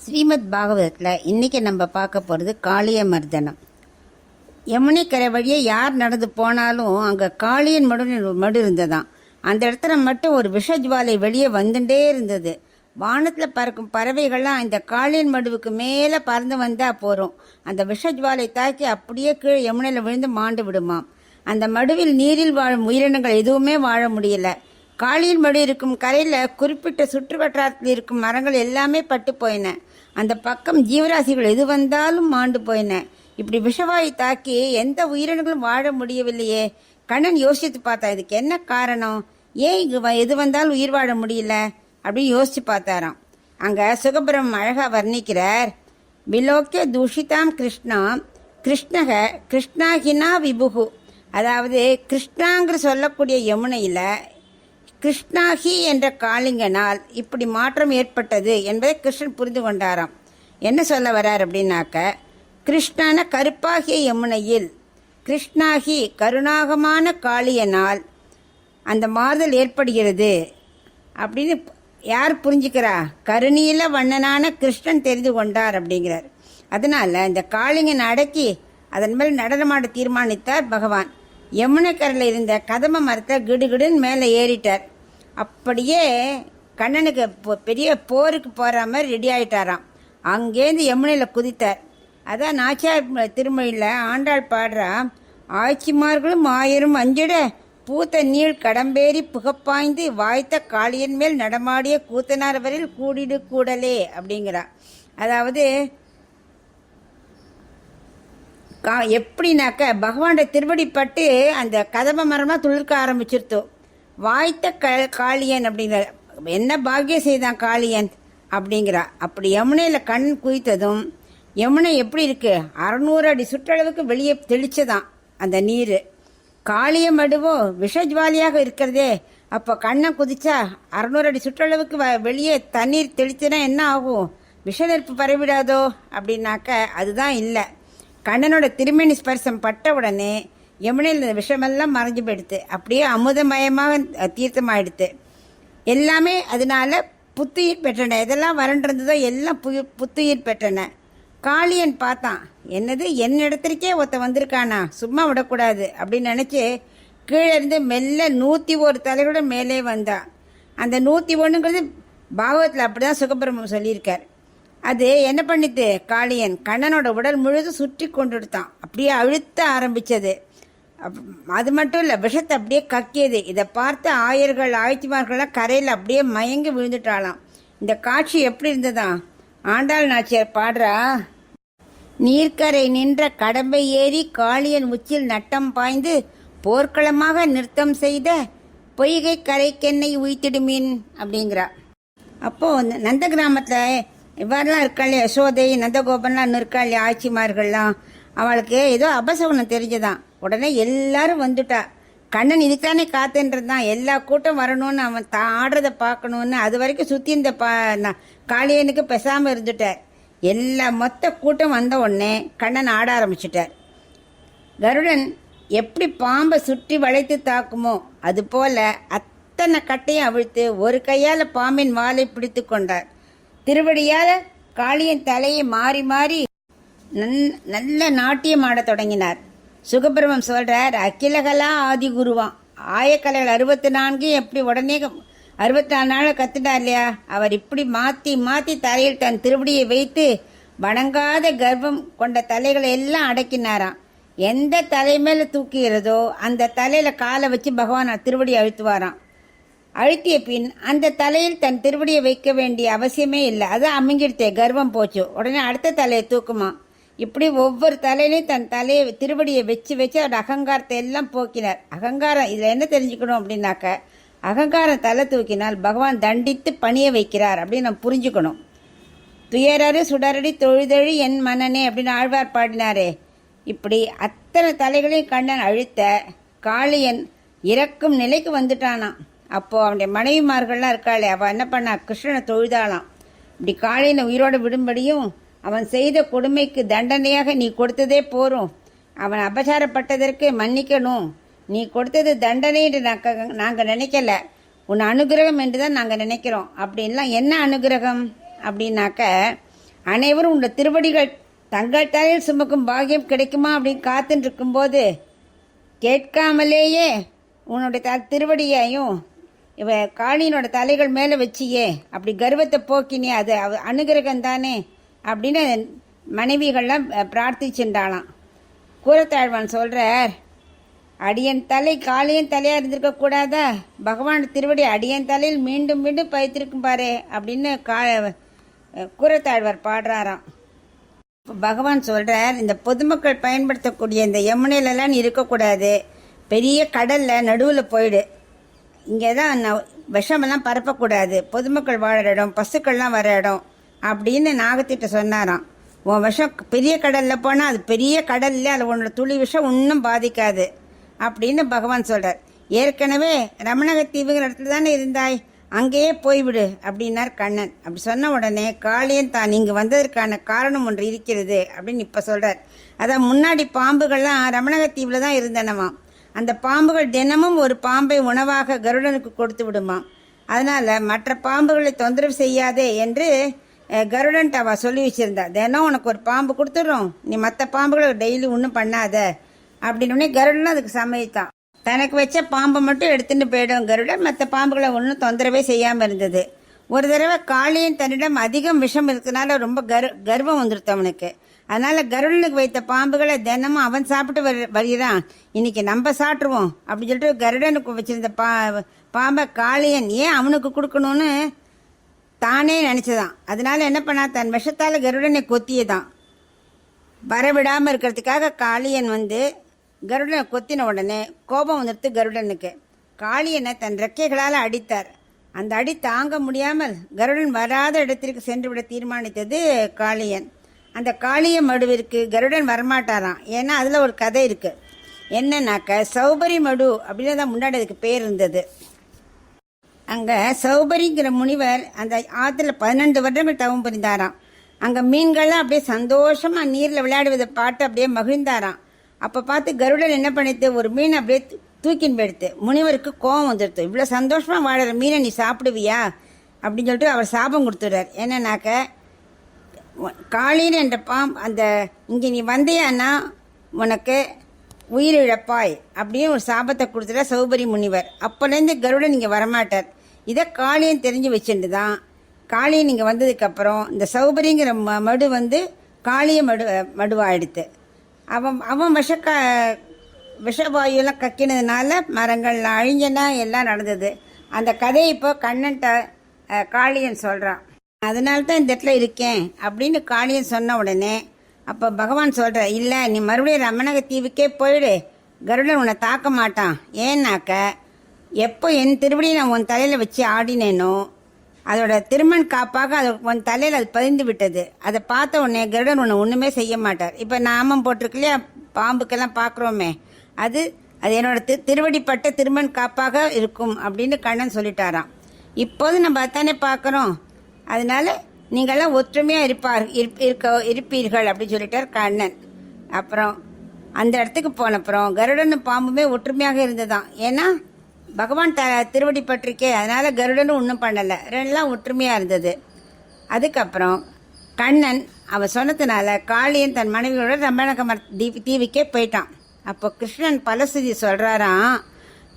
ஸ்ரீமத் பாகவதத்தில் இன்றைக்கி நம்ம பார்க்க போகிறது காளிய மர்தனம். யமுனை கரை வழியே யார் நடந்து போனாலும் அங்கே காளியன் மடு இருந்ததாம். அந்த இடத்துல மட்டும் ஒரு விஷஜ்வாலை வெளியே வந்துட்டே இருந்தது. வானத்தில் பறக்கும் பறவைகள்லாம் இந்த காளியன் மடுவுக்கு மேலே பறந்து வந்தால் போகிறோம். அந்த விஷஜ்வாலை தாக்கி அப்படியே கீழே யமுனையில் விழுந்து மாண்டு விடுமாம். அந்த மடுவில் நீரில் வாழும் உயிரினங்கள் எதுவுமே வாழ முடியல. காளியன் மடு இருக்கும் கரையில் குறிப்பிட்ட சுற்று வட்டாரத்தில் இருக்கும் மரங்கள் எல்லாமே பட்டு போயின. அந்த பக்கம் ஜீவராசிகள் எது வந்தாலும் மாண்டு போயின. இப்படி விஷவாயு தாக்கி எந்த உயிரினங்களும் வாழ முடியவில்லையே. கண்ணன் யோசித்து பார்த்தா இதுக்கு என்ன காரணம், ஏன் எது வந்தாலும் உயிர் வாழ முடியல அப்படின்னு யோசிச்சு பார்த்தாராம். அங்கே சுகபிரமம் அழகாக வர்ணிக்கிறார். விலோக்கிய தூஷிதாம் கிருஷ்ணா கிருஷ்ணக கிருஷ்ணாகினா விபுகு. அதாவது கிருஷ்ணாங்கிற சொல்லக்கூடிய யமுனையில் கிருஷ்ணாகி என்ற காளிங்கனால் இப்படி மாற்றம் ஏற்பட்டது என்பதை கிருஷ்ணன் புரிந்து கொண்டாராம். என்ன சொல்ல வர்றார் அப்படின்னாக்க, கிருஷ்ணன கருப்பாகிய யமுனையில் கிருஷ்ணாகி கருணாகமான காளியனால் அந்த மாறுதல் ஏற்படுகிறது அப்படின்னு யார் புரிஞ்சுக்கிறா? கருணீல வண்ணனான கிருஷ்ணன் தெரிந்து கொண்டார் அப்படிங்கிறார். அதனால இந்த காளிங்கன் அடக்கி அதன் மேல் நடனமாட தீர்மானித்தார் பகவான். யமுனை கரையில் இருந்த கதம்ப மரத்தை கிடுகிடுன்னு மேலே ஏறிட்டார். அப்படியே கண்ணனுக்கு பெரிய போருக்கு போகிற மாதிரி ரெடி ஆகிட்டாராம். அங்கேருந்து யமுனையில் குதித்தார். அதான் நாச்சியார் திருமொழியில் ஆண்டாள் பாடுறா, ஆட்சிமார்களும் ஆயிரம் அஞ்சிட பூத்த நீள் கடம்பேறி புகப்பாய்ந்து வாய்த்த காளியன் மேல் நடமாடிய கூத்தனார் வரையில் கூடிடு கூடலே அப்படிங்கிறா. அதாவது எப்படின்னாக்க பகவானுடைய திருவடி பட்டு அந்த கதம்ப மரமாக துளிர்க்க ஆரம்பிச்சிருத்தோம். வாய்த்த காளியன் அப்படிங்கிற என்ன பாக்கியம் செய்தான் காளியன் அப்படிங்கிறா. அப்படி யமுனையில் கண் குதித்ததும் யமுனை எப்படி இருக்கு, 600 அடி சுற்றளவுக்கு வெளியே தெளிச்சதான் அந்த நீர். காளிய மடுவோ விஷஜ்வாலியாக இருக்கிறதே. அப்போ கண்ணை குதிச்சா 600 அடி சுற்றளவுக்கு வெளியே தண்ணீர் தெளிச்சுனா என்ன ஆகும், விஷ நெருப்பு பரவிடாதோ அப்படின்னாக்க அதுதான் இல்லை. கண்ணனோட திருமேனி ஸ்பர்சம் பட்ட உடனே யமுனையில் விஷமெல்லாம் மறைஞ்சு போயிடுத்து. அப்படியே அமுதமயமாக தீர்த்தமாயிடுத்து. எல்லாமே அதனால புத்துயிர் பெற்றன. எதெல்லாம் வறண்டிருந்ததோ எல்லாம் புத்துயிர் பெற்றன. காளியன் பார்த்தான், என்னது என்னிடத்திற்கே ஒருத்த வந்திருக்கானா, சும்மா விடக்கூடாது அப்படின்னு நினச்சி கீழே இருந்து மெல்ல 101 தலைகளுடன் மேலே வந்தான். அந்த 101ங்கிறது பாகவத்தில் அப்படி தான் சுகபிரமம் சொல்லியிருக்கார். அது என்ன பண்ணிட்டு காளியன் கண்ணனோட உடல் முழுதும் சுற்றி கொண்டுடுத்தான். அப்படியே அழுத்த ஆரம்பித்தது. அது மட்டும் இல்லை, விஷத்தை அப்படியே கக்கியது. இதை பார்த்து ஆயர்கள் ஆய்ச்சிமார்கள்லாம் கரையில் அப்படியே மயங்கி விழுந்துட்டாலாம். இந்த காட்சி எப்படி இருந்ததா? ஆண்டாள் நாச்சியார் பாடுறா, நீர்க்கரை நின்ற கடம்பை ஏறி காளியன் உச்சில் நட்டம் பாய்ந்து போர்க்களமாக நிறுத்தம் செய்த பொய்கை கரைக்கெண்ணை உய்த்திடுமீன் அப்படிங்கிறா. அப்போது நந்த கிராமத்தில் இவ்வாறுலாம் இருக்கா இல்லையா, யசோதை நந்தகோபன்லாம் இன்னும் இருக்கா இல்லையா ஆட்சிமார்கள்லாம், அவளுக்கு ஏதோ அபசகுணம் தெரிஞ்சுதான். உடனே எல்லாரும் வந்துட்டா. கண்ணன் இதுக்கானே காத்துன்றதான், எல்லா கூட்டம் வரணும்னு அவன் ஆடுறதை பார்க்கணுன்னு அது வரைக்கும் சுற்றி இந்த காளியனுக்கு பெசாமல் இருந்துட்டார். எல்லா மொத்த கூட்டம் வந்த உடனே கண்ணன் ஆட ஆரம்பிச்சிட்டார். கருடன் எப்படி பாம்பை சுற்றி வளைத்து தாக்குமோ அதுபோல அத்தனை கட்டையும் அவிழ்த்து ஒரு கையால் பாம்பின் வாலை பிடித்து கொண்டார். திருவடியால் காளியன் தலையை மாறி மாறி நல்ல நாட்டியம் ஆடத் தொடங்கினார். சுகபிரமம் சொல்றார், அகிலகலா ஆதி குருவான். ஆயக்கலைகள் 64 எப்படி உடனே 64 நாள் கத்துட்டார் இல்லையா, அவர் இப்படி மாற்றி மாற்றி தலையில் தன் திருவடியை வைத்து வணங்காத கர்ப்பம் கொண்ட தலைகளை எல்லாம் அடக்கினாராம். எந்த தலை மேல தூக்குகிறதோ அந்த தலையில காலை வச்சு பகவான் திருவடியை அழுத்துவாராம். அழுத்திய பின் அந்த தலையில் தன் திருவடியை வைக்க வேண்டிய அவசியமே இல்லை. அது அமுங்கிடுத்தே, கர்வம் போச்சு. உடனே அடுத்த தலையை தூக்குமா. இப்படி ஒவ்வொரு தலையிலையும் தன் தலையை திருவடியை வச்சு வச்சு அவர் அகங்காரத்தை எல்லாம் போக்கினார். அகங்காரம் இதில் என்ன தெரிஞ்சுக்கணும் அப்படின்னாக்க, அகங்காரம் தலை தூக்கினால் பகவான் தண்டித்து பணிய வைக்கிறார் அப்படின்னு நம்ம புரிஞ்சுக்கணும். துயரறு சுடரடி தொழுதழி என் மனனே அப்படின்னு ஆழ்வார் பாடினாரே. இப்படி அத்தனை தலைகளையும் கண்ணன் அழுத்த காளியன் இறக்கும் நிலைக்கு வந்துட்டானாம். அப்போது அவனுடைய மனைவிமார்கள்லாம் இருக்காளே, அவள் என்ன பண்ணா, கிருஷ்ணனை தொழுதாளாம். இப்படி காளியனை உயிரோடு விடும்படியும் அவன் செய்த கொடுமைக்கு தண்டனையாக நீ கொடுத்ததே போரும், அவன் அபசாரப்பட்டதற்கு மன்னிக்கணும், நீ கொடுத்தது தண்டனை என்று நாங்கள் நினைக்கல, உன் அனுகிரகம் என்று தான் நாங்கள் நினைக்கிறோம் அப்படின்லாம். என்ன அனுகிரகம் அப்படின்னாக்க, அனைவரும் உள்ள திருவடிகள் தங்கள் தலையில் சுமக்கும் பாக்கியம் கிடைக்குமா அப்படின்னு காத்துட்டு இருக்கும்போது கேட்காமலேயே உன்னுடைய திருவடியையும் இவ காளியினோட தலைகள் மேலே வச்சியே, அப்படி கர்வத்தை போக்கினே, அது அனுகிரகம் தானே அப்படின்னு மனைவிகள்லாம் பிரார்த்திச்சுட்டாளாம். கூரத்தாழ்வான் சொல்கிறார், அடியன் தலை காளியன் தலையாக இருந்திருக்கக்கூடாதா, பகவான் திருவடி அடியன் தலையில் மீண்டும் மீண்டும் பதித்திருக்கும் பாரு அப்படின்னு கூரத்தாழ்வார் பாடுறாராம். பகவான் சொல்கிறார், இந்த பொதுமக்கள் பயன்படுத்தக்கூடிய இந்த யமுனையிலலாம் இருக்கக்கூடாது, பெரிய கடலில் நடுவில் போயிடு, இங்கே தான் விஷமெல்லாம் பரப்பக்கூடாது, பொதுமக்கள் வாழற இடம், பசுக்கள்லாம் வர இடம் அப்படின்னு நாகத்திட்ட சொன்னாராம். உன் விஷம் பெரிய கடலில் போனால் அது பெரிய கடலில் அதில் உன்னோட துளி விஷம் ஒன்றும் பாதிக்காது அப்படின்னு பகவான் சொல்கிறார். ஏற்கனவே ரமணகத்தீவுங்கிற இடத்துல தானே இருந்தாய், அங்கேயே போய்விடு அப்படின்னார் கண்ணன். அப்படி சொன்ன உடனே காளியன் தான் இங்கே வந்ததற்கான காரணம் ஒன்று இருக்கிறது அப்படின்னு இப்போ சொல்கிறார். அதான் முன்னாடி பாம்புகள்லாம் ரமணகத்தீவில் தான் இருந்தனவாம். அந்த பாம்புகள் தினமும் ஒரு பாம்பை உணவாக கருடனுக்கு கொடுத்து விடுமாம். அதனால் மற்ற பாம்புகளை தொந்தரவு செய்யாதே என்று கருடன்ட்டு அவள் சொல்லி வச்சுருந்தா. தினம் உனக்கு ஒரு பாம்பு கொடுத்துட்றோம், நீ மற்ற பாம்புகளை டெய்லி ஒன்றும் பண்ணாத அப்படின்னு கருடன் அதுக்கு சம்மதித்தான். தனக்கு வச்ச பாம்பை மட்டும் எடுத்துட்டு போயிடும் கருடன், மற்ற பாம்புகளை ஒன்றும் தொந்தரவே செய்யாமல் இருந்தது. ஒரு தடவை காளியன் தன்னிடம் அதிகம் விஷம் இருக்கிறதுனால ரொம்ப கர்வம் வந்துடுத்து அவனுக்கு. அதனால கருடனுக்கு வைத்த பாம்புகளை தினமும் அவன் சாப்பிட்டு வருகிறான், இன்னைக்கு நம்ம சாப்பிட்ருவோம் அப்படின்னு சொல்லிட்டு கருடனுக்கு வச்சிருந்த பாம்பை காளியன் ஏன் அவனுக்கு கொடுக்கணும்னு தானே நினச்சதான். அதனால என்ன பண்ணா, தன் விஷத்தால் கருடனை கொத்தியதான். வரவிடாமல் இருக்கிறதுக்காக காளியன் கருடனை கொத்தின உடனே கோபம் வந்துடுத்து கருடனுக்கு. காளியனை தன் ரெக்கைகளால் அடித்தார். அந்த அடி தாங்க முடியாமல் கருடன் வராத இடத்திற்கு சென்று விட தீர்மானித்தது காளியன். அந்த காளிய மடுவிற்கு கருடன் வரமாட்டாராம். ஏன்னா அதில் ஒரு கதை இருக்குது. என்னன்னாக்க சௌபரி மடு அப்படின்னு தான் முன்னாடி அதுக்கு பேர் இருந்தது. அங்கே சௌபரிங்கிற முனிவர் அந்த ஆற்றுல 12 வருடங்கள் தவம் புரிந்தாராம். அங்கே மீன்கள்லாம் அப்படியே சந்தோஷமாக நீரில் விளையாடுவதை பார்த்து அப்படியே மகிழ்ந்தாராம். அப்போ பார்த்து கருடன் என்ன பண்ணிட்டு ஒரு மீன் அப்படியே தூக்கின்னு போயிடுத்து. முனிவருக்கு கோபம் வந்துடுத்து, இவ்வளோ சந்தோஷமாக வாழற மீனை நீ சாப்பிடுவியா அப்படின்னு சொல்லிட்டு அவர் சாபம் கொடுத்துடுறார். என்னன்னாக்க காளின்னு என்ற அந்த இங்கே நீ வந்தியான்னா உனக்கு உயிரிழப்பாய் அப்படின்னு ஒரு சாபத்தை கொடுத்துட்டா சௌபரி முனிவர். அப்போலேருந்து கருடன் இங்கே வரமாட்டார். இதை காளியன் தெரிஞ்சு வச்சுட்டு தான் காளியன் இங்கே வந்ததுக்கப்புறம் இந்த சௌபரிங்கிற மடு காளிய மடுவாயிடுத்து. அவன் விஷவாயுலாம் கக்கினதுனால மரங்கள்லாம் அழிஞ்சனா எல்லாம் நடந்தது. அந்த கதையை இப்போ கண்ணன்ட்ட காளியன் சொல்கிறான். அதனால தான் இந்த இடத்துல இருக்கேன் அப்படின்னு காளியன் சொன்ன உடனே அப்போ பகவான் சொல்கிற, இல்லை நீ மறுபடியும் ரமணக தீவுக்கே போயிடு, கருடன் உன்னை தாக்க மாட்டான். ஏன்னாக்க எப்போ என் திருவடியை நான் உன் தலையில் வச்சு ஆடினேனோ அதோட திருமண் காப்பாக அது உன் தலையில் அது பதிந்து விட்டது. அதை பார்த்த உடனே கருடன் உன்னை ஒன்றுமே செய்ய மாட்டார். இப்போ நாமம் போட்டிருக்கலையா பாம்புக்கெல்லாம் பார்க்குறோமே, அது என்னோட திருவடிப்பட்ட திருமண் காப்பாக இருக்கும் அப்படின்னு கண்ணன் சொல்லிட்டாராம். இப்போது நம்ம அதானே பார்க்குறோம், அதனால நீங்கள்லாம் ஒற்றுமையாக இருப்பீர்கள் அப்படின்னு சொல்லிட்டார் கண்ணன். அப்புறம் அந்த இடத்துக்கு போனப்புறம் கருடனும் பாம்புமே ஒற்றுமையாக இருந்ததான். ஏன்னா பகவான் திருவடி பற்றிருக்கே, அதனால கருடனும் ஒன்றும் பண்ணலை, ரெண்டெல்லாம் ஒற்றுமையாக இருந்தது. அதுக்கப்புறம் கண்ணன் அவன் சொன்னதுனால காளியன் தன் மனைவியோட ரமணக தீவுக்கே போயிட்டான். அப்போ கிருஷ்ணன் பலசுதி சொல்கிறாராம்,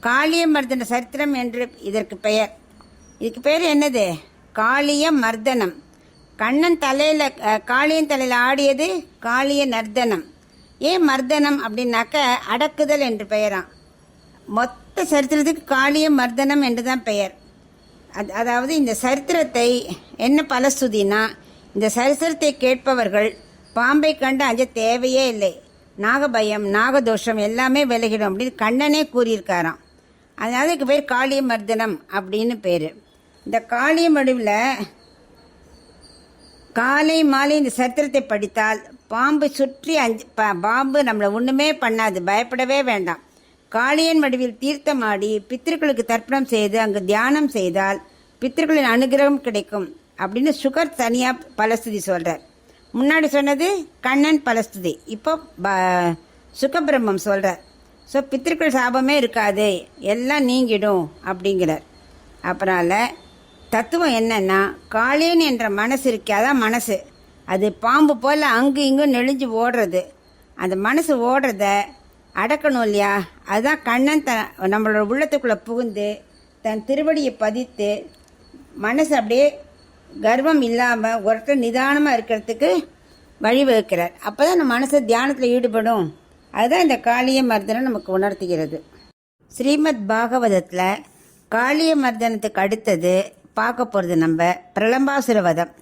காளிய மர்தன சரித்திரம் என்று இதற்கு பெயர். இதுக்கு பேர் என்னது? காளிய மர்தனம். கண்ணன் தலையில் காளியன் தலையில் ஆடியது காளிய நர்தனம். ஏன் மர்தனம் அப்படின்னாக்க அடக்குதல் என்று பெயராம். மொத்த சரித்திரத்துக்கு காளிய மர்தனம் என்று தான் பெயர். அதாவது இந்த சரித்திரத்தை என்ன பலஸ்துதினா, இந்த சரித்திரத்தை கேட்பவர்கள் பாம்பை கண்டு அஞ்ச தேவையே இல்லை, நாகபயம் நாகதோஷம் எல்லாமே விலகிடும் அப்படின்னு கண்ணனே கூறியிருக்காராம். அதனால இதுக்கு பேர் காளிய மர்தனம் அப்படின்னு பேர். இந்த காளிய மடுவில் காலை மாலை இந்த சரித்திரத்தை படித்தால் பாம்பு சுற்றி பாம்பு நம்மளை ஒன்றுமே பண்ணாது, பயப்படவே வேண்டாம். காளியன் மடுவில் தீர்த்தமாடி பித்திருக்களுக்கு தர்ப்பணம் செய்து அங்கு தியானம் செய்தால் பித்திருக்களின் அனுகிரகம் கிடைக்கும் அப்படின்னு சுகர் தனியாக பலஸ்துதி சொல்கிறார். முன்னாடி சொன்னது கண்ணன் பலஸ்துதி, இப்போ சுகபிரம்மம் சொல்கிறார். ஸோ பித்திருக்கள் சாபமே இருக்காது, எல்லாம் நீங்கிடும் அப்படிங்கிறார். அப்புறால தத்துவம் என்னன்னா, காளியன் என்ற மனசு இருக்கே, அதான் மனசு, அது பாம்பு போல் அங்கு இங்கும் நெளிஞ்சு ஓடுறது. அந்த மனசு ஓடுறத அடக்கணும் இல்லையா? அதுதான் கண்ணன் நம்மளோட உள்ளத்துக்குள்ளே புகுந்து தன் திருவடியை பதித்து மனசு அப்படியே கர்வம் இல்லாமல் ஒருத்தர் நிதானமாக இருக்கிறதுக்கு வழிவகுக்கிறார். அப்போ தான் நம்ம மனசு தியானத்தில் ஈடுபடும். அதுதான் இந்த காளிய மர்தனம் நமக்கு உணர்த்துகிறது. ஸ்ரீமத் பாகவதத்தில் காளிய மர்தனத்துக்கு அடுத்தது பார்க்க போகிறது நம்ம பிரலம்பாசுர வதம்.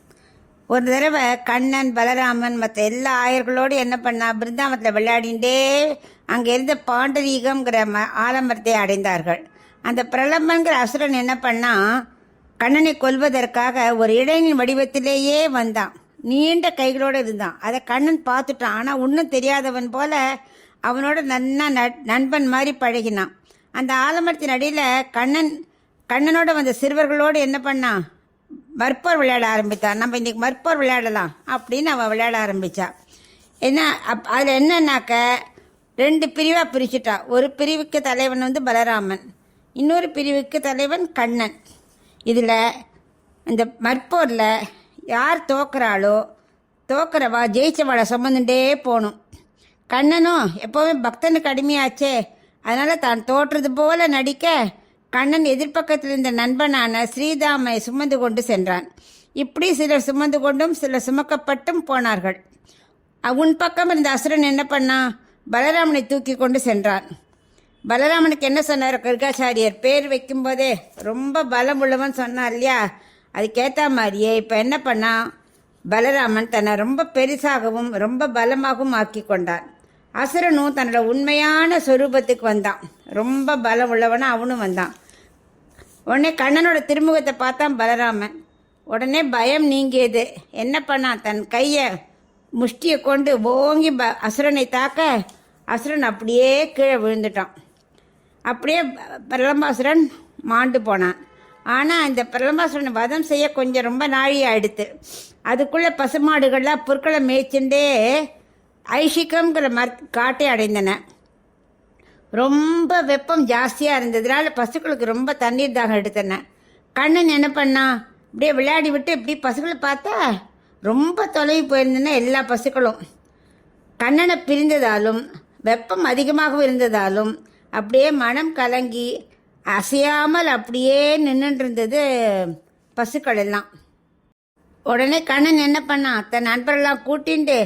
ஒரு தடவை கண்ணன் பலராமன் மற்ற எல்லா ஆயர்களோடு என்ன பண்ணா, பிருந்தாவனத்தில் விளையாடிண்டே அங்கே இருந்த பாண்டரீகம்ங்கிற ஆலமரத்தை அடைந்தார்கள். அந்த பிரலம்பன்கிற அசுரன் என்ன பண்ணா, கண்ணனை கொல்வதற்காக ஒரு இடையின் வடிவத்திலேயே வந்தான். நீண்ட கைகளோடு இருந்தான். அதை கண்ணன் பார்த்துட்டான். ஆனால் ஒன்றும் தெரியாதவன் போல அவனோட நன்னா நண்பன் மாதிரி பழகினான். அந்த ஆலமரத்தின் அடியில் கண்ணனோட வந்த சிறுவர்களோடு என்ன பண்ணான், மற்போர் விளையாட ஆரம்பித்தான். நம்ம இன்றைக்கி மற்போர் விளையாடலாம் அப்படின்னு அவள் விளையாட ஆரம்பித்தா. என்ன அதில் என்னன்னாக்க 2 பிரிவாக பிரிச்சுட்டா. ஒரு பிரிவுக்கு தலைவன் வந்து பலராமன், இன்னொரு பிரிவுக்கு தலைவன் கண்ணன். இதில் இந்த மற்போரில் யார் தோக்குறாளோ தோக்குறவா ஜெயிச்சவாளை சுமந்துட்டே போகணும். கண்ணனும் எப்போவுமே பக்தனுக்கு அடிமையாச்சே, அதனால் தான் தோற்றுறது போல நடிக்க கண்ணன் எதிர்ப்பக்கத்தில் இருந்த நண்பனான ஸ்ரீதாமனை சுமந்து கொண்டு சென்றான். இப்படி சிலர் சுமந்து கொண்டும் சிலர் சுமக்கப்பட்டும் போனார்கள். உன் பக்கம் இருந்த அசுரன் என்ன பண்ணான், பலராமனை தூக்கி கொண்டு சென்றான். பலராமனுக்கு என்ன சொன்னார் கர்காச்சாரியர், பேர் வைக்கும்போதே ரொம்ப பலம் உள்ளவன் சொன்னார் இல்லையா? அதுக்கேற்ற மாதிரியே இப்போ என்ன பண்ணா, பலராமன் தன்னை ரொம்ப பெருசாகவும் ரொம்ப பலமாகவும் ஆக்கி கொண்டான். அசுரனும் தன்னோட உண்மையான சொரூபத்துக்கு வந்தான். ரொம்ப பலம் உள்ளவனா அவனும் வந்தான். உடனே கண்ணனோட திருமுகத்தை பார்த்தான் பலராமன். உடனே பயம் நீங்கியது. என்ன பண்ணான், தன் கையை முஷ்டியை கொண்டு ஓங்கி அசுரனை தாக்க அசுரன் அப்படியே கீழே விழுந்துட்டான். அப்படியே பிரலம்பாசுரன் மாண்டு போனான். ஆனால் இந்த பிரலம்பாசுரனை வதம் செய்ய கொஞ்சம் ரொம்ப நாழி ஆயிடுத்து. அதுக்குள்ளே பசுமாடுகள்லாம் புற்களை மேய்ச்சுண்டே ஐஷிகம்ங்கிற காட்டை அடைந்தன. ரொம்ப வெப்பம் ஜாஸ்தியாக இருந்ததுனால பசுக்களுக்கு ரொம்ப தண்ணீர் தாகம் எடுத்தன. கண்ணன் என்ன பண்ணா, இப்படியே விளையாடி விட்டு இப்படி பசுக்களை பார்த்தா ரொம்ப தொலைவி போயிருந்தன எல்லா பசுக்களும். கண்ணனை பிரிந்ததாலும் வெப்பம் அதிகமாகவும் இருந்ததாலும் அப்படியே மனம் கலங்கி அசையாமல் அப்படியே நின்றுட்டு இருந்தது பசுக்கள் எல்லாம். உடனே கண்ணன் என்ன பண்ணான், தன் நண்பர்கள்லாம் கூட்டிண்டு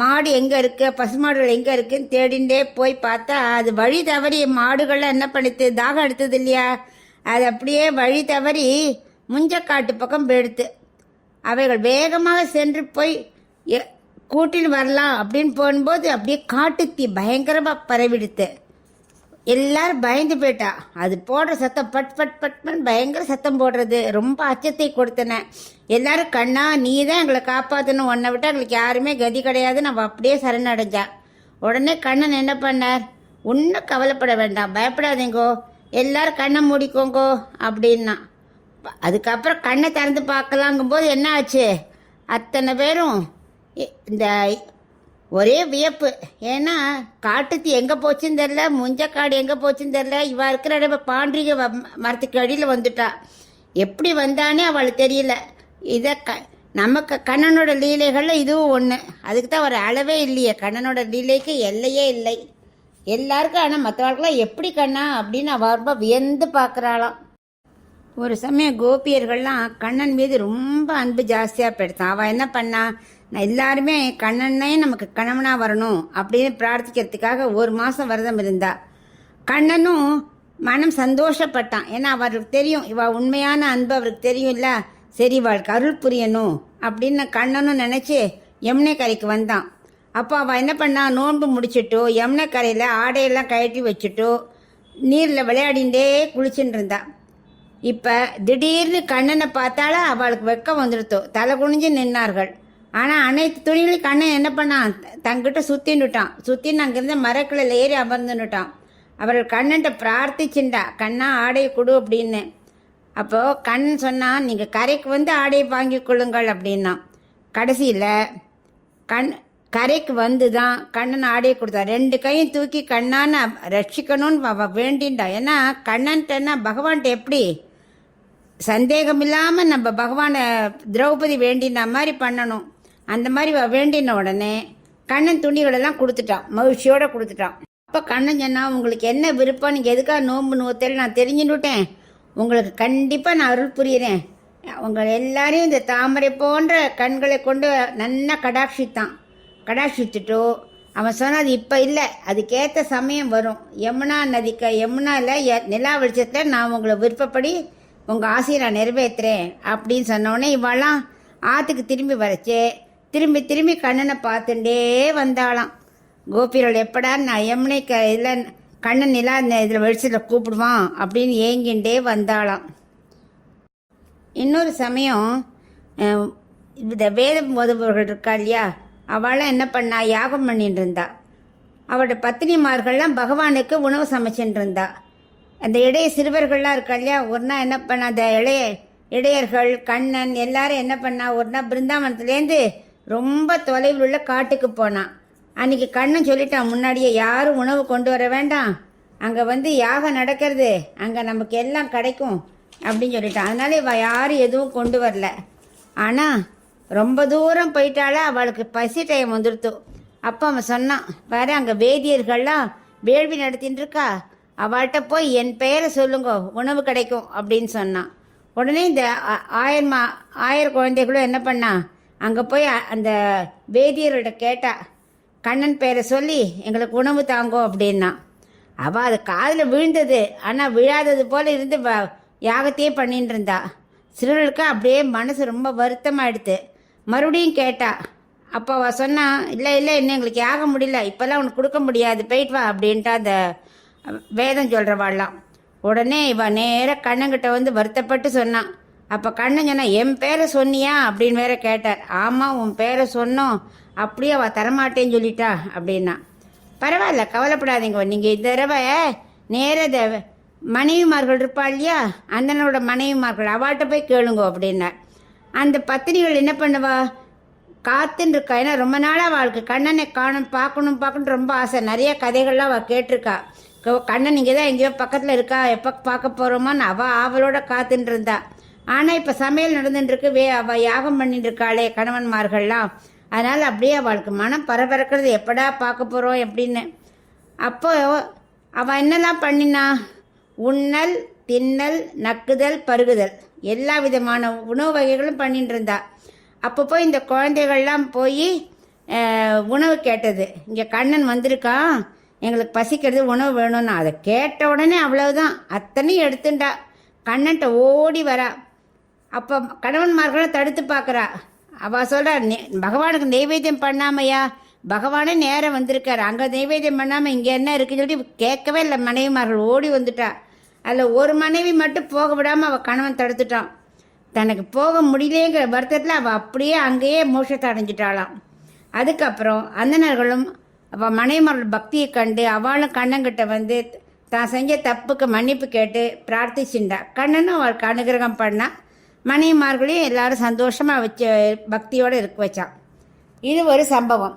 மாடு எங்கே இருக்கு, பசுமாடுகள் எங்கே இருக்குன்னு தேடிண்டே போய் பார்த்தா அது வழி தவறி மாடுகள்லாம் என்ன பண்ணித்து, தாகம் எடுத்தது இல்லையா, அது அப்படியே வழி தவறி முஞ்சக்காட்டு பக்கம் போயிடுத்து. அவைகள் வேகமாக சென்று போய் கூட்டின்னு வரலாம் அப்படின்னு போகும்போது அப்படியே காட்டுத்தீ பயங்கரமாக பரவிடுத்து. எல்லாரும் பயந்து போயிட்டா. அது போடுற சத்தம் பட் பட் பட்மன் பயங்கர சத்தம் போடுறது ரொம்ப அச்சத்தை கொடுத்தன. எல்லாரும் கண்ணா நீ தான் எங்களை காப்பாற்றணும், உன்னை விட்டால் எங்களுக்கு யாருமே கதி கிடையாது, நம்ம அப்படியே சரணடைஞ்சா. உடனே கண்ணன் என்ன பண்ணார், ஒன்றும் கவலைப்பட வேண்டாம், பயப்படாதீங்கோ, எல்லாரும் கண்ணை மூடிக்கோங்கோ அப்படின்னா. அதுக்கப்புறம் கண்ணை திறந்து பார்க்கலாங்கும்போது என்ன ஆச்சு, அத்தனை பேரும் இந்த ஒரே வியப்பு. ஏன்னா காட்டுத்தி எங்கே போச்சுன்னு தெரில, முஞ்சக்காடு எங்கே போச்சுன்னு தெரில. இவள் இருக்கிற இடம் பாண்டிக மரத்துக்கு அடியில் வந்துட்டா. எப்படி வந்தானே அவளுக்கு தெரியல. இதை நமக்கு கண்ணனோட லீலைகளில் இதுவும் ஒன்று. அதுக்கு தான் ஒரு அளவே இல்லையே, கண்ணனோட லீலைக்கு எல்லையே இல்லை எல்லாருக்கும். ஆனால் மற்றவர்களுக்கெல்லாம் எப்படி கண்ணா அப்படின்னு அவள் ரொம்ப வியந்து பார்க்குறாளாம். ஒரு சமயம் கோபியர்கள்லாம் கண்ணன் மீது ரொம்ப அன்பு ஜாஸ்தியாக போயிடுத்தான். அவள் என்ன பண்ணா, நான் எல்லாருமே கண்ணனே நமக்கு கணவனாக வரணும் அப்படின்னு பிரார்த்திக்கிறதுக்காக 1 மாதம் விரதம் இருந்தா. கண்ணனும் மனம் சந்தோஷப்பட்டான். ஏன்னா அவருக்கு தெரியும் இவள் உண்மையான அன்பு அவருக்கு தெரியும் இல்லை, சரி இவளுக்கு அருள் புரியணும் அப்படின்னு கண்ணனும் நினச்சி யமுனை கரைக்கு வந்தான். அப்போ அவள் என்ன பண்ணா, நோன்பு முடிச்சுட்டோ யமுனை கரையில் ஆடையெல்லாம் கழட்டி வச்சுட்டோ நீரில் விளையாடிண்டே குளிச்சுட்டு இருந்தா. இப்போ திடீர்னு கண்ணனை பார்த்தால அவளுக்கு வெக்கம் வந்துடுத்தோ, தலை குனிஞ்சு நின்னார்கள். ஆனால் அனைத்து துணிகளையும் கண்ணன் என்ன பண்ணான், தங்கிட்ட சுற்றின்னுட்டான். சுற்றின்னு அங்கேருந்து மரக்கிளையில் ஏறி அமர்ந்துன்னுட்டான். அவர்கள் கண்ணன்ட்ட பிரார்த்திச்சுண்டா, கண்ணா ஆடையை கொடு அப்படின்னு. அப்போது கண்ணன் சொன்னான், நீங்கள் கரைக்கு வந்து ஆடையை வாங்கி கொள்ளுங்கள் அப்படின்னா. கடைசியில் கரைக்கு வந்து தான் கண்ணன் ஆடையை கொடுத்தான். 2 கையும் தூக்கி கண்ணான்னு ரட்சிக்கணும்னு வேண்டின்டா. ஏன்னா கண்ணன்ட்டன்னா பகவான்கிட்ட எப்படி சந்தேகம் இல்லாமல் நம்ம பகவானை திரௌபதி வேண்டின மாதிரி பண்ணணும். அந்த மாதிரி வேண்டின உடனே கண்ணன் துணிகளெல்லாம் கொடுத்துட்டான், மகிழ்ச்சியோடு கொடுத்துட்டான். அப்போ கண்ணன் சொன்னா, உங்களுக்கு என்ன விருப்பம், நீங்கள் எதுக்காக நோன்பு நோத்தல் நான் தெரிஞ்சுன்னுட்டேன், உங்களுக்கு கண்டிப்பாக நான் அருள் புரியிறேன். உங்கள் எல்லாரையும் இந்த தாமரை போன்ற கண்களை கொண்டு நல்லா கடாட்சித்துட்டோ அவன் சொன்னது இப்போ இல்லை, அதுக்கேற்ற சமயம் வரும். யமுனாவில் நிலா வெளிச்சத்தில் நான் உங்களை விருப்பப்படி உங்கள் ஆசையை நான் நிறைவேற்றுறேன் அப்படின்னு சொன்னோடனே இவெல்லாம் ஆற்றுக்கு திரும்பி வரச்சே திரும்பி கண்ணனை பார்த்துட்டே வந்தாளாம். கோபியர்கள் எப்படா நான் யமுனை இதில் கண்ணன் நிலா இதில் வெளிச்சத்தில் கூப்பிடுவான் அப்படின்னு ஏங்கிண்டே வந்தாளாம். இன்னொரு சமயம் இந்த வேதம் ஓதுபவர்கள் இருக்கா இல்லையா, அவளாம் என்ன பண்ணா, யாகம் பண்ணிட்டு இருந்தா. அவளோட பத்தினிமார்கள்லாம் பகவானுக்கு உணவு சமைச்சுட்டு இருந்தா. அந்த இடைய சிறுவர்கள்லாம் இருக்கா இல்லையா, ஒரு நாள் என்ன பண்ணா, அந்த இடையர்கள் கண்ணன் எல்லாரும் என்ன பண்ணா, ஒரு நாள் பிருந்தாவனத்துலேருந்து ரொம்ப தொலைவில் உள்ள காட்டுக்கு போனான். அன்னைக்கு கண்ணன் சொல்லிட்டான், முன்னாடியே யாரும் உணவு கொண்டு வர வேண்டாம், அங்கே யாகம் நடக்கிறது, அங்கே நமக்கு எல்லாம் கிடைக்கும் அப்படின்னு சொல்லிட்டான். அதனால இவ யாரும் எதுவும் கொண்டு வரல. ஆனால் ரொம்ப தூரம் போயிட்டாலே அவளுக்கு பசி டைம் வந்துடுத்து. அப்போ அவன் சொன்னான், பாரு அங்கே வேதியர்கள்லாம் வேள்வி நடத்தின்னு இருக்கா, அவள்கிட்ட போய் என் பெயரை சொல்லுங்க, உணவு கிடைக்கும் அப்படின்னு சொன்னான். உடனே இந்த ஆயிரம் குழந்தைகளும் என்ன பண்ணா, அங்கே போய் அந்த வேதியர்கிட்ட கேட்டா, கண்ணன் பேரை சொல்லி எங்களுக்கு உணவு தாங்கோ அப்படின்னா. அவள் அது காதில் விழுந்தது, ஆனால் விழாதது போல் இருந்து யாகத்தையே பண்ணிட்டு இருந்தா. சிறுவர்களுக்கு அப்படியே மனசு ரொம்ப வருத்தமாகிடுது. மறுபடியும் கேட்டா. அப்போ அவள் சொன்னா, இல்லை இன்னும் எங்களுக்கு யாகம் முடியல, இப்போல்லாம் உனக்கு கொடுக்க முடியாது, போயிட்டு வா அப்படின்ட்டா அந்த வேதம் சொல்கிறவாள்லாம். உடனே இவன் நேராக கண்ணங்கிட்ட வருத்தப்பட்டு சொன்னான். அப்போ கண்ணன் சொன்னா, என் பேரை சொன்னியா அப்படின்னு வேற கேட்டார். ஆமாம் உன் பேரை சொன்னோம், அப்படியே அவள் தரமாட்டேன்னு சொல்லிட்டா அப்படின்னா. பரவாயில்ல கவலைப்படாதீங்க, நீங்கள் இந்த தடவை நேர மனைவிமார்கள் இருப்பா இல்லையா, அந்தனோட மனைவிமார்கள் அவள்கிட்ட போய் கேளுங்க அப்படின்னார். அந்த பத்தினிகள் என்ன பண்ணுவா, காத்துன்னு இருக்கா. ஏன்னா ரொம்ப நாளாக அவளுக்கு கண்ணனை பார்க்கணும் ரொம்ப ஆசை. நிறைய கதைகள்லாம் அவள் கேட்டிருக்கா. கண்ணன் இங்கே தான் எங்கேயோ பக்கத்தில் இருக்கா, எப்போ பார்க்க போகிறோமான்னு அவளோட காத்துன்னு இருந்தா. ஆனால் இப்போ சமையல் நடந்துட்டுருக்கு, அவள் யாகம் பண்ணிட்டு இருக்காளே கணவன்மார்கள்லாம். அதனால் அப்படியே அவளுக்கு மனம் பரபரக்கிறது, எப்படா பார்க்க போகிறோம் எப்படின்னு. அப்போ அவள் என்னெல்லாம் பண்ணினா, உண்ணல் தின்னல் நக்குதல் பருகுதல் எல்லா விதமான உணவு வகைகளும் பண்ணிட்டு இருந்தா. அப்போ போய் இந்த குழந்தைகள்லாம் போய் உணவு கேட்டது. இங்கே கண்ணன் வந்திருக்கான், எங்களுக்கு பசிக்கிறது, உணவு வேணும்னா. அதை கேட்ட உடனே அவ்வளவுதான், அத்தனையும் எடுத்துட்டா. கண்ணன்ட்ட ஓடி வரா. அப்போ கணவன்மார்களும் தடுத்து பார்க்குறா. அவள் சொல்கிறா, பகவானுக்கு நெய்வேத்தியம் பண்ணாமையா, பகவானே நேரம் வந்திருக்காரு, அங்கே நெய்வேத்தியம் பண்ணாமல் இங்கே என்ன இருக்குன்னு சொல்லி கேட்கவே இல்லை. மனைவிமார்கள் ஓடி வந்துட்டா. அதில் ஒரு மனைவி மட்டும் போக விடாமல் அவள் கணவன் தடுத்துட்டான். தனக்கு போக முடியலேங்கிற வருத்தத்தில் அவள் அப்படியே அங்கேயே மோட்சத்தை அடைஞ்சிட்டாளாம். அதுக்கப்புறம் அந்தனர்களும் அவள் மனைவிமார்கள் பக்தியை கண்டு அவளும் கண்ணன்கிட்ட தான் செஞ்ச தப்புக்கு மன்னிப்பு கேட்டு பிரார்த்திச்சுண்டா. கண்ணனும் அவளுக்கு அனுகிரகம் பண்ணா. மனைவிமார்களையும் எல்லாரும் சந்தோஷமாக வச்சு பக்தியோடு இருக்க வச்சான். இது ஒரு சம்பவம்.